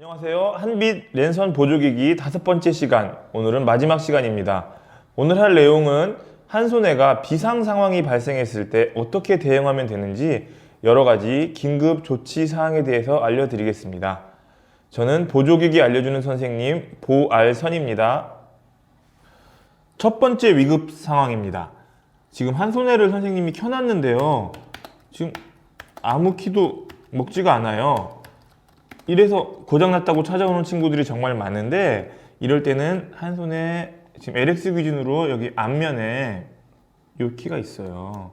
안녕하세요. 한빛 랜선 보조기기 5번째 시간, 오늘은 마지막 시간입니다. 오늘 할 내용은 한손해가 비상 상황이 발생했을 때 어떻게 대응하면 되는지 여러 가지 긴급 조치 사항에 대해서 알려드리겠습니다. 저는 보조기기 알려주는 선생님 보알선입니다. 첫 번째 위급 상황입니다. 지금 한손해를 선생님이 켜놨는데요. 지금 아무 키도 먹지가 않아요. 이래서 고장났다고 찾아오는 친구들이 정말 많은데, 이럴 때는 한손에 지금 LX 기준으로 여기 앞면에 이 키가 있어요.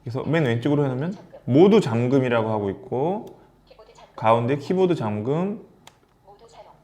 그래서 맨 왼쪽으로 해놓으면 모두 잠금이라고 하고 있고, 가운데 키보드 잠금,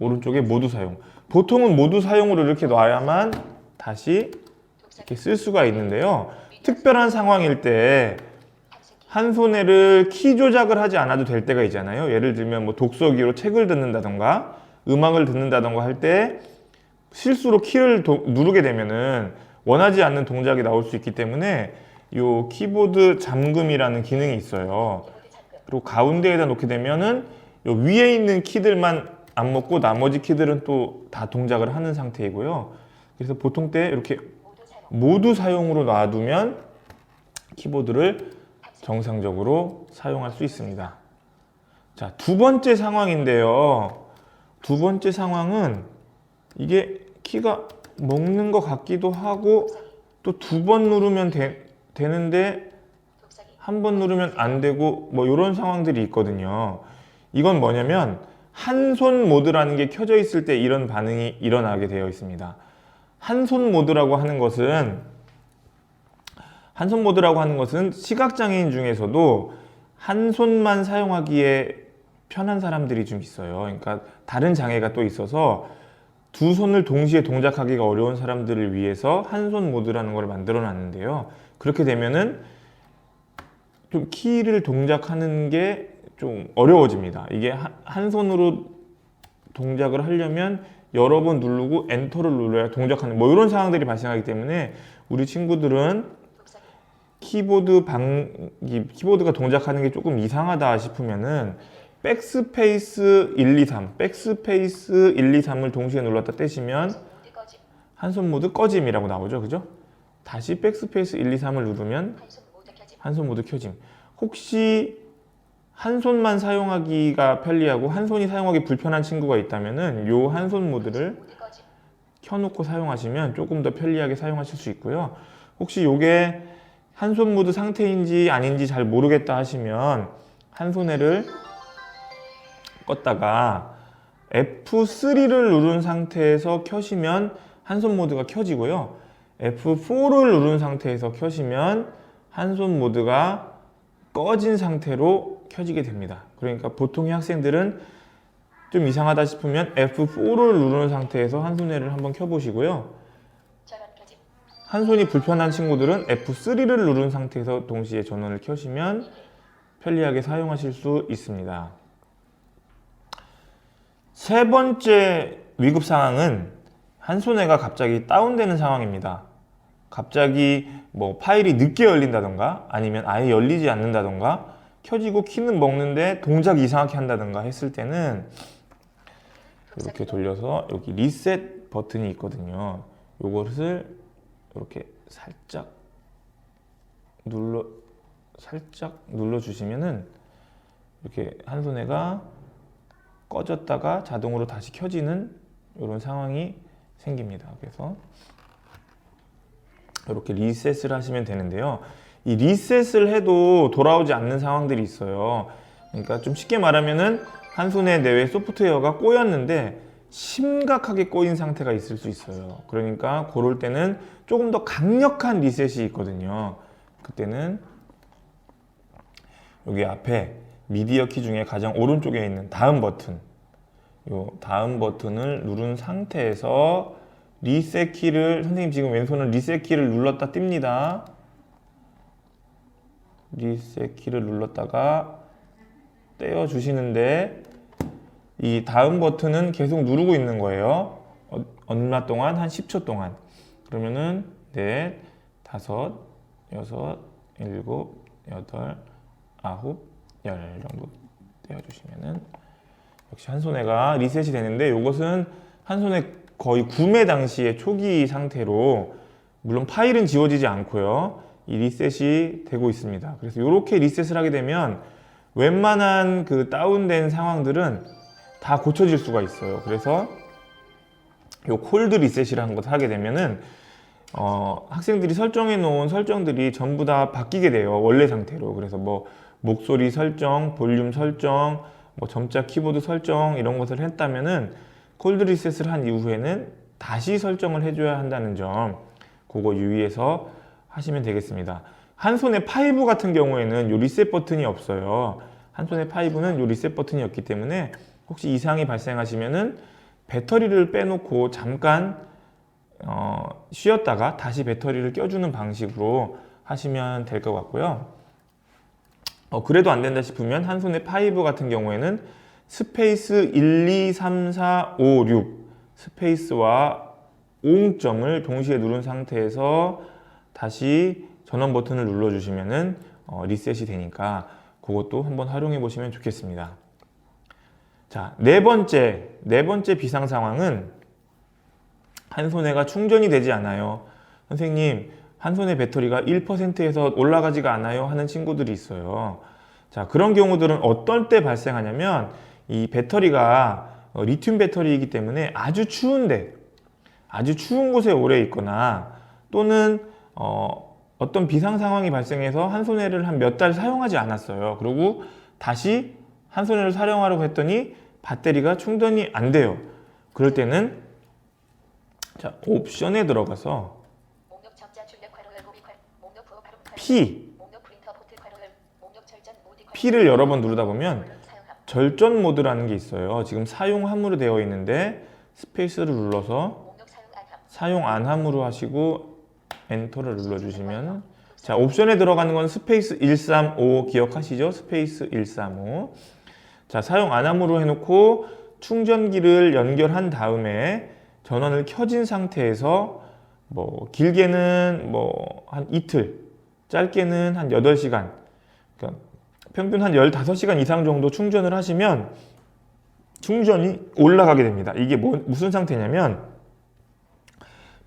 오른쪽에 모두 사용. 보통은 모두 사용으로 이렇게 놔야만 다시 이렇게 쓸 수가 있는데요. 특별한 상황일 때 한손해를 키 조작을 하지 않아도 될 때가 있잖아요. 예를 들면 뭐 독서기로 책을 듣는다던가 음악을 듣는다던가 할 때 실수로 키를 누르게 되면은 원하지 않는 동작이 나올 수 있기 때문에 이 키보드 잠금이라는 기능이 있어요. 그리고 가운데에다 놓게 되면은 요 위에 있는 키들만 안 먹고 나머지 키들은 또 다 동작을 하는 상태이고요. 그래서 보통 때 이렇게 모두 사용으로 놔두면 키보드를 정상적으로 사용할 수 있습니다. 자, 두 번째 상황인데요. 두 번째 상황은 이게 키가 먹는 것 같기도 하고 또 2번 누르면 되는데 한 번 누르면 안 되고 뭐 이런 상황들이 있거든요. 이건 뭐냐면 한 손 모드라는 게 켜져 있을 때 이런 반응이 일어나게 되어 있습니다. 한 손 모드라고 하는 것은 시각장애인 중에서도 한 손만 사용하기에 편한 사람들이 좀 있어요. 그러니까 다른 장애가 또 있어서 두 손을 동시에 동작하기가 어려운 사람들을 위해서 한 손 모드라는 걸 만들어 놨는데요. 그렇게 되면은 좀 키를 동작하는 게 좀 어려워집니다. 이게 한 손으로 동작을 하려면 여러 번 누르고 엔터를 눌러야 동작하는 뭐 이런 상황들이 발생하기 때문에 우리 친구들은 키보드가 동작하는 게 조금 이상하다 싶으면은 백스페이스 1, 2, 3, 백스페이스 1, 2, 3을 동시에 눌렀다 떼시면 한손 모드 꺼짐이라고 나오죠. 그죠? 다시 백스페이스 1, 2, 3을 누르면 한손 모드 켜짐. 혹시 한 손만 사용하기가 편리하고 한 손이 사용하기 불편한 친구가 있다면은 요 한 손 모드를 켜놓고 사용하시면 조금 더 편리하게 사용하실 수 있고요. 혹시 요게 한 손 모드 상태인지 아닌지 잘 모르겠다 하시면 한손해를 껐다가 F3를 누른 상태에서 켜시면 한손 모드가 켜지고요. F4를 누른 상태에서 켜시면 한손 모드가 꺼진 상태로 켜지게 됩니다. 그러니까 보통의 학생들은 좀 이상하다 싶으면 F4를 누른 상태에서 한손해를 한번 켜보시고요. 한 손이 불편한 친구들은 F3를 누른 상태에서 동시에 전원을 켜시면 편리하게 사용하실 수 있습니다. 세 번째 위급 상황은 한손해가 갑자기 다운되는 상황입니다. 갑자기 뭐 파일이 늦게 열린다던가 아니면 아예 열리지 않는다던가 켜지고 키는 먹는데 동작 이상하게 한다던가 했을 때는 이렇게 돌려서 여기 리셋 버튼이 있거든요. 요것을 이렇게 살짝 눌러 주시면은 이렇게 한손해가 꺼졌다가 자동으로 다시 켜지는 이런 상황이 생깁니다. 그래서 이렇게 리셋을 하시면 되는데요. 이 리셋을 해도 돌아오지 않는 상황들이 있어요. 그러니까 좀 쉽게 말하면은 한손해 내외 소프트웨어가 꼬였는데 심각하게 꼬인 상태가 있을 수 있어요. 그러니까 그럴 때는 조금 더 강력한 리셋이 있거든요. 그때는 여기 앞에 미디어 키 중에 가장 오른쪽에 있는 다음 버튼, 요 다음 버튼을 누른 상태에서 리셋 키를, 선생님 지금 왼손은 리셋 키를 눌렀다 띱니다. 리셋 키를 눌렀다가 떼어 주시는데 이 다음 버튼은 계속 누르고 있는 거예요. 얼마 동안? 한 10초 동안. 그러면은 넷, 다섯, 여섯, 일곱, 여덟, 아홉, 열 정도 떼어주시면은 역시 한손해가 리셋이 되는데 이것은 한손해 거의 구매 당시의 초기 상태로 물론 파일은 지워지지 않고요. 이 리셋이 되고 있습니다. 그래서 이렇게 리셋을 하게 되면 웬만한 그 다운된 상황들은 다 고쳐질 수가 있어요. 그래서 요 콜드 리셋이라는 것을 하게 되면은 학생들이 설정해 놓은 설정들이 전부 다 바뀌게 돼요. 원래 상태로. 그래서 뭐 목소리 설정, 볼륨 설정, 뭐 점자 키보드 설정 이런 것을 했다면은 콜드 리셋을 한 이후에는 다시 설정을 해줘야 한다는 점 그거 유의해서 하시면 되겠습니다. 한손의 5 같은 경우에는 요 리셋 버튼이 없어요. 한손의 5는 요 리셋 버튼이 없기 때문에 혹시 이상이 발생하시면은 배터리를 빼놓고 잠깐 쉬었다가 다시 배터리를 껴주는 방식으로 하시면 될 것 같고요. 그래도 안 된다 싶으면 한손의 5 같은 경우에는 스페이스 1, 2, 3, 4, 5, 6 스페이스와 5점을 동시에 누른 상태에서 다시 전원 버튼을 눌러주시면은 리셋이 되니까 그것도 한번 활용해 보시면 좋겠습니다. 자, 네 번째 비상 상황은 한손해가 충전이 되지 않아요. 선생님, 한손해 배터리가 1%에서 올라가지가 않아요 하는 친구들이 있어요. 자, 그런 경우들은 어떨 때 발생하냐면 이 배터리가 리튬 배터리이기 때문에 아주 추운 곳에 오래 있거나 또는 어떤 비상 상황이 발생해서 한손해를 한 몇 달 사용하지 않았어요. 그리고 다시 한손해를 사용하려고 했더니 배터리가 충전이 안 돼요. 그럴 때는 자, 옵션에 들어가서 P를 여러 번 누르다 보면 절전 모드라는 게 있어요. 지금 사용함으로 되어 있는데 스페이스를 눌러서 사용 안함으로 하시고 엔터를 눌러주시면 자, 옵션에 들어가는 건 스페이스 135 기억하시죠? 스페이스 135. 자, 사용 안함으로 해놓고 충전기를 연결한 다음에 전원을 켜진 상태에서 뭐 길게는 뭐 한 이틀, 짧게는 한 8시간, 그러니까 평균 한 15시간 이상 정도 충전을 하시면 충전이 올라가게 됩니다. 이게 무슨 상태냐면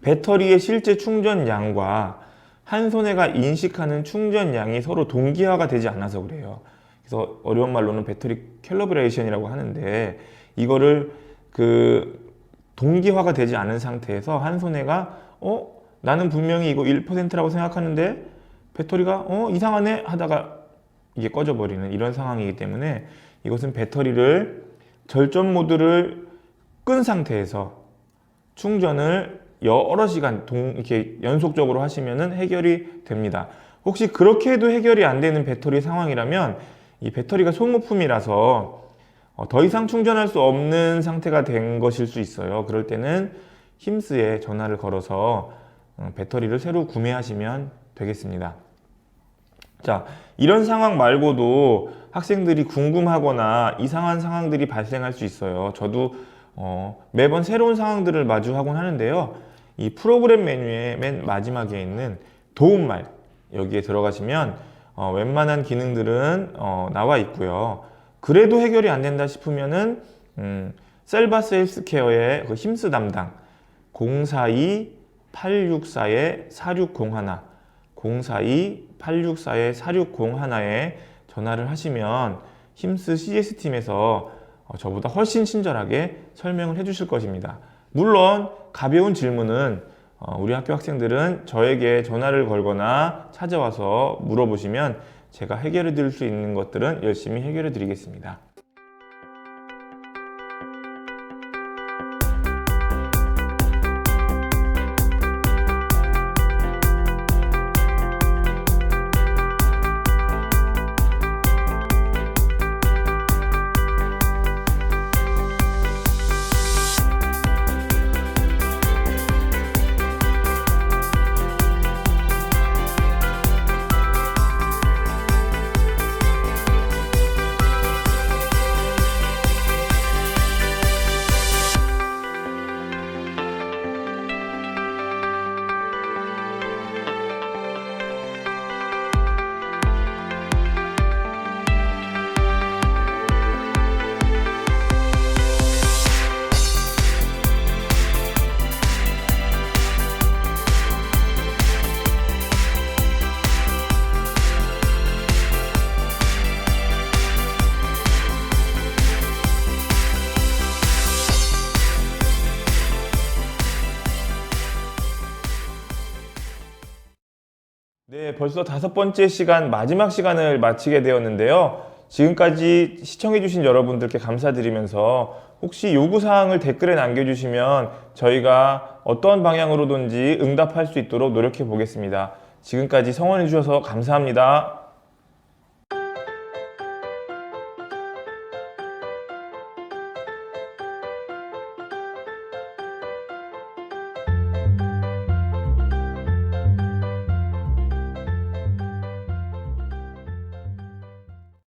배터리의 실제 충전량과 한손해가 인식하는 충전량이 서로 동기화가 되지 않아서 그래요. 그래서 어려운 말로는 배터리 캘리브레이션이라고 하는데 이거를 동기화가 되지 않은 상태에서 한손해가 나는 분명히 이거 1%라고 생각하는데 배터리가 이상하네 하다가 이게 꺼져버리는 이런 상황이기 때문에 이것은 배터리를 절전 모드를 끈 상태에서 충전을 여러 시간 이렇게 연속적으로 하시면은 해결이 됩니다. 혹시 그렇게 해도 해결이 안 되는 배터리 상황이라면 이 배터리가 소모품이라서 더 이상 충전할 수 없는 상태가 된 것일 수 있어요. 그럴 때는 힘스에 전화를 걸어서 배터리를 새로 구매하시면 되겠습니다. 자, 이런 상황 말고도 학생들이 궁금하거나 이상한 상황들이 발생할 수 있어요. 저도 매번 새로운 상황들을 마주하곤 하는데요. 이 프로그램 메뉴의 맨 마지막에 있는 도움말 여기에 들어가시면 웬만한 기능들은 나와 있고요. 그래도 해결이 안 된다 싶으면은 셀바스 헬스케어의 그 힘스 담당 042-864-4601 042-864-4601에 전화를 하시면 힘스 CS팀에서 저보다 훨씬 친절하게 설명을 해주실 것입니다. 물론 가벼운 질문은 우리 학교 학생들은 저에게 전화를 걸거나 찾아와서 물어보시면 제가 해결해 드릴 수 있는 것들은 열심히 해결해 드리겠습니다. 벌써 5번째 시간, 마지막 시간을 마치게 되었는데요. 지금까지 시청해주신 여러분들께 감사드리면서 혹시 요구사항을 댓글에 남겨주시면 저희가 어떤 방향으로든지 응답할 수 있도록 노력해 보겠습니다. 지금까지 성원해 주셔서 감사합니다.